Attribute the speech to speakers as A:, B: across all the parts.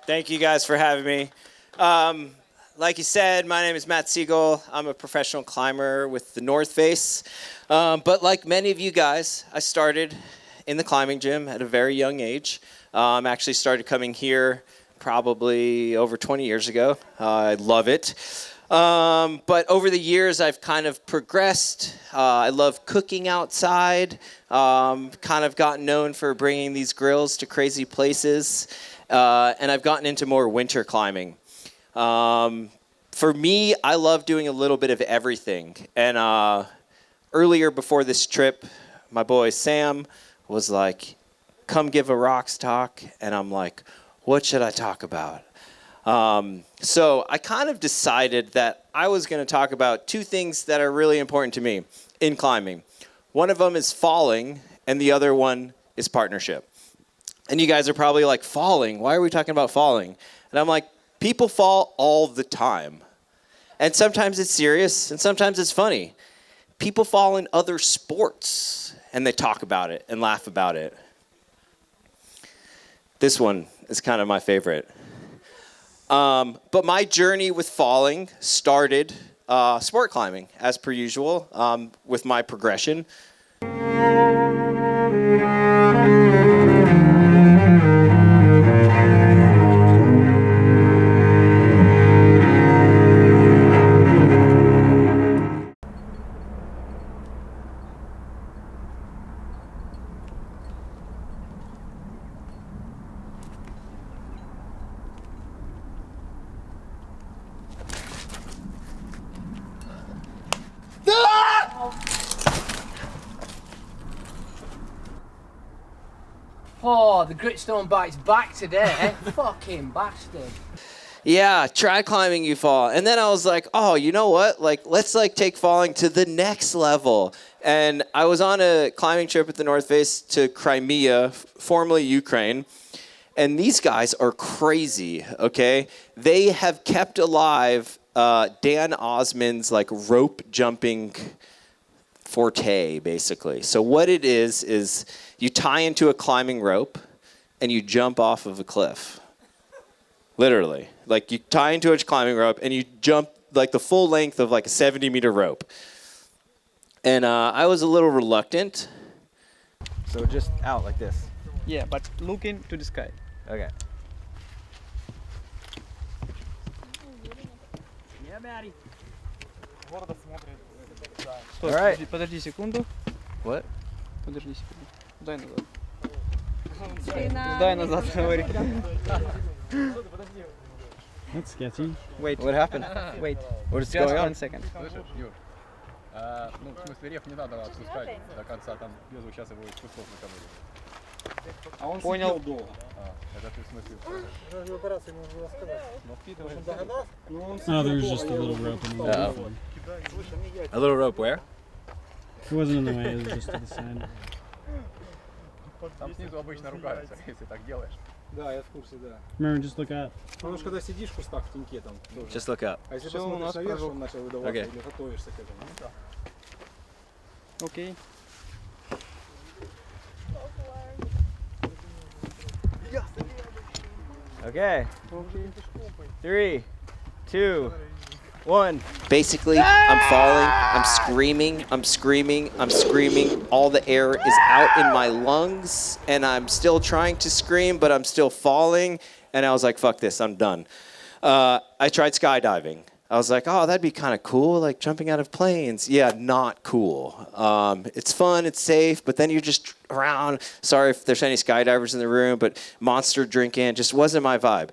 A: Thank you guys for having me. Like you said, my name is Matt Segal. I'm a professional climber with the North Face. But like many of you guys, I started in the climbing gym at a very young age. Actually started coming here probably over 20 years ago. I love it. But over the years, I've kind of progressed. I love cooking outside. Kind of gotten known for bringing these grills to crazy places. And I've gotten into more winter climbing. For me, I love doing a little bit of everything. And earlier before this trip, my boy Sam was like, come give a rocks talk. And I'm like, what should I talk about? So I kind of decided that I was going to talk about two things that are really important to me in climbing. One of them is falling, and the other one is partnership. And you guys are probably like, falling? Why are we talking about falling? And I'm like, people fall all the time. And sometimes it's serious, and sometimes it's funny. People fall in other sports, and they talk about it and laugh about it. This one is kind of my favorite. But my journey with falling started sport climbing, as per usual, with my progression.
B: Oh, the Gritstone bike's back today. Fucking bastard.
A: Yeah, try climbing, you fall. And then I was like, oh, you know what? Like, let's take falling to the next level. And I was on a climbing trip with the North Face to Crimea, formerly Ukraine. And these guys are crazy, okay? They have kept alive Dan Osman's rope jumping forte, basically. So what it is you tie into a climbing rope and you jump off of a cliff. Literally. You tie into a climbing rope and you jump the full length of a 70-meter rope. And I was a little reluctant.
C: So just out like this.
D: Yeah, but looking to the sky.
C: Okay.
D: Yeah, Maddie.
C: All right.
D: Подожди секунду.
C: What?
D: Подожди секунду. Дай назад. Дай назад, говори.
E: That's sketchy.
D: Wait.
C: What happened?
D: Wait.
C: What is
D: Just
C: going on?
D: 1 second.
F: Слышишь, Юр? Ну, в смысле, реф не надо отпускать до конца, там Безу сейчас его из кустов накормили.
E: А он
D: Понял.
E: сидел долго.
F: Это ты в смысле?
E: Oh, there was just a little rope in the way.
C: Uh-oh. A little rope where?
E: It wasn't in the way, it was just to the side.
F: Там снизу обычно ругаются, если так делаешь.
G: Да, я в курсе, да.
E: Remember, just look up.
G: Потому что когда сидишь в кустах в теньке там тоже.
C: Just look up.
G: А если
D: Всё, у
G: посмотришь
D: нас
G: наверх,
D: прыжок.
G: он начал выдаваться
C: Окей.
G: или готовишься к этому. Ну, да.
D: Окей.
C: Okay. 3, 2, 1.
A: Basically, I'm falling, I'm screaming. All the air is out in my lungs, and I'm still trying to scream, but I'm still falling. And I was like, fuck this, I'm done. I tried skydiving. I was like, oh, that'd be kind of cool, jumping out of planes. Yeah, not cool. It's fun, it's safe, but then you're just around. Sorry if there's any skydivers in the room, but monster drinking just wasn't my vibe.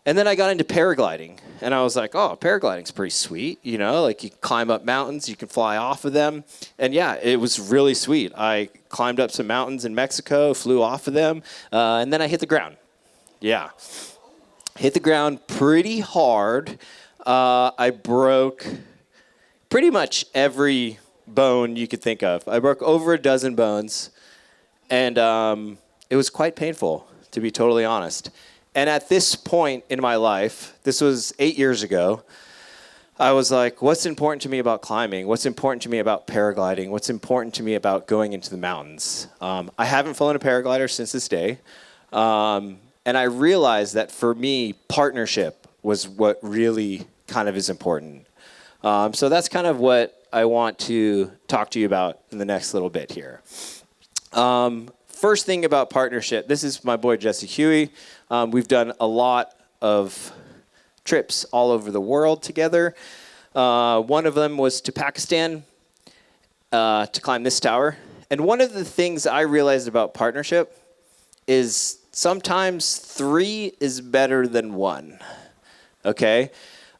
A: And then I got into paragliding, and I was like, oh, paragliding's pretty sweet, you know? You climb up mountains, you can fly off of them. And yeah, it was really sweet. I climbed up some mountains in Mexico, flew off of them, and then I hit the ground. Yeah. Hit the ground pretty hard. I broke pretty much every bone you could think of. I broke over a dozen bones, and it was quite painful, to be totally honest. And at this point in my life, this was 8 years ago, I was like, what's important to me about climbing? What's important to me about paragliding? What's important to me about going into the mountains? I haven't flown a paraglider since this day. And I realized that for me, partnership was what really kind of is important. So that's kind of what I want to talk to you about in the next little bit here. First thing about partnership, this is my boy Jesse Huey. We've done a lot of trips all over the world together. One of them was to Pakistan to climb this tower. And one of the things I realized about partnership is sometimes 3 is better than 1. Okay?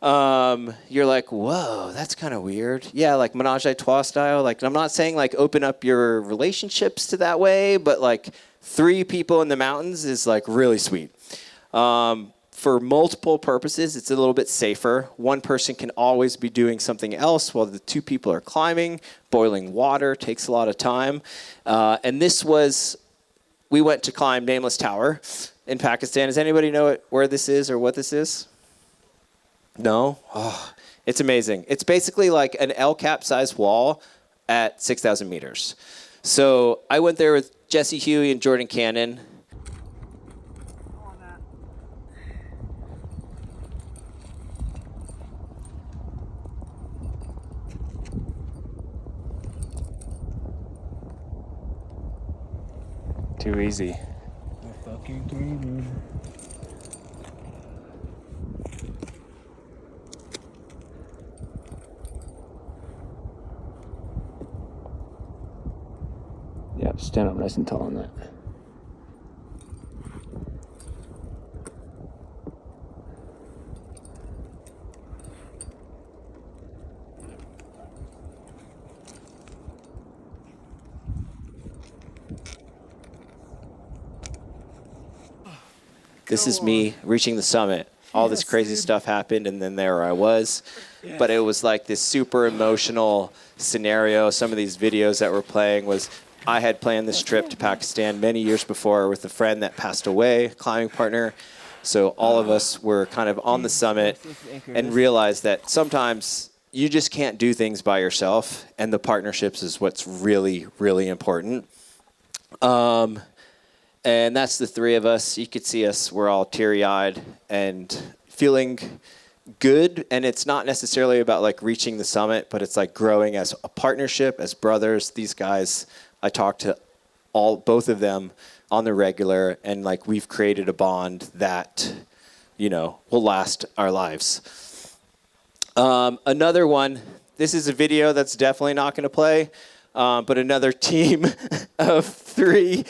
A: You're like, whoa, that's kind of weird. Yeah, like menage a trois style. Like, I'm not saying like open up your relationships to that way, but like 3 people in the mountains is like really sweet. For multiple purposes, it's a little bit safer. One person can always be doing something else while the 2 people are climbing. Boiling water takes a lot of time. And we went to climb Nameless Tower in Pakistan. Does anybody know where this is or what this is? No? Oh, it's amazing. It's basically like an El Cap sized wall at 6,000 meters. So I went there with Jesse Huey and Jordan Cannon. Too easy.
C: Yeah, stand up nice and tall on that.
A: This is me reaching the summit. All this crazy stuff happened, and then there I was. But it was like this super emotional scenario. Some of these videos that were playing was I had planned this trip to Pakistan many years before with a friend that passed away, climbing partner. So all of us were kind of on the summit and realized that sometimes you just can't do things by yourself, and the partnerships is what's really, really important. And that's the 3 of us. You could see us. We're all teary-eyed and feeling good. And it's not necessarily about like reaching the summit, but it's like growing as a partnership, as brothers. These guys, I talk to both of them on the regular, and like we've created a bond that, will last our lives. Another one. This is a video that's definitely not going to play. But another team of 3.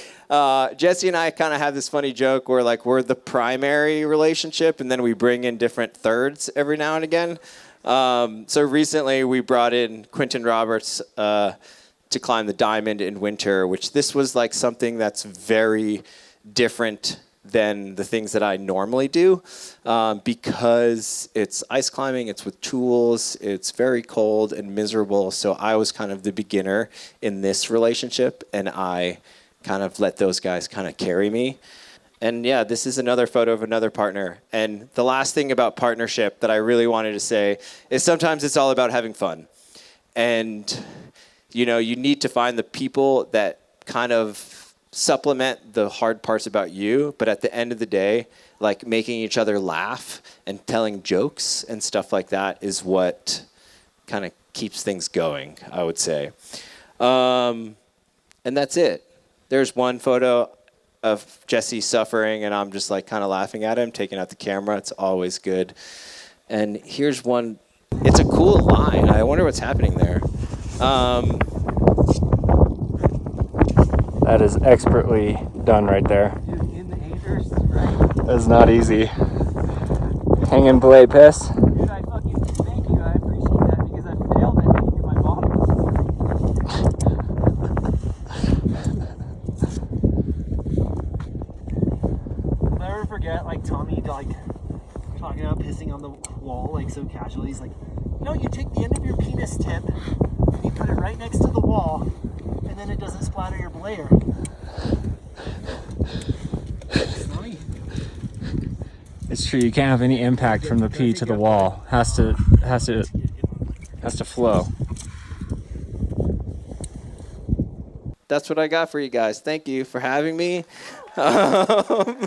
A: Jesse and I kind of have this funny joke where like we're the primary relationship, and then we bring in different thirds every now and again. So recently we brought in Quentin Roberts to climb the Diamond in winter, which this was like something that's very different than the things that I normally do, because it's ice climbing, it's with tools, it's very cold and miserable. So I was kind of the beginner in this relationship, and I kind of let those guys kind of carry me. And yeah, this is another photo of another partner. And the last thing about partnership that I really wanted to say is sometimes it's all about having fun. And, you need to find the people that kind of supplement the hard parts about you, but at the end of the day, like making each other laugh and telling jokes and stuff like that is what kind of keeps things going, I would say. And that's it. There's one photo of Jesse suffering, and I'm just like kind of laughing at him, taking out the camera. It's always good. And here's one. It's a cool line. I wonder what's happening there.
C: That is expertly done right there.
B: In the haters, right?
C: That's not easy. Hanging belay piss.
B: Dude, I fucking thank you. I appreciate that because I failed at getting to my bottom before. I'll never forget, like, Tommy, like, talking about pissing on the wall, like, so casually. He's like, you take the end of your penis tip and you put it right next to the wall, and then it doesn't splatter your belayer.
C: It's true. You can't have any impact from the pee to the wall. Has to flow.
A: That's what I got for you guys. Thank you for having me. Um,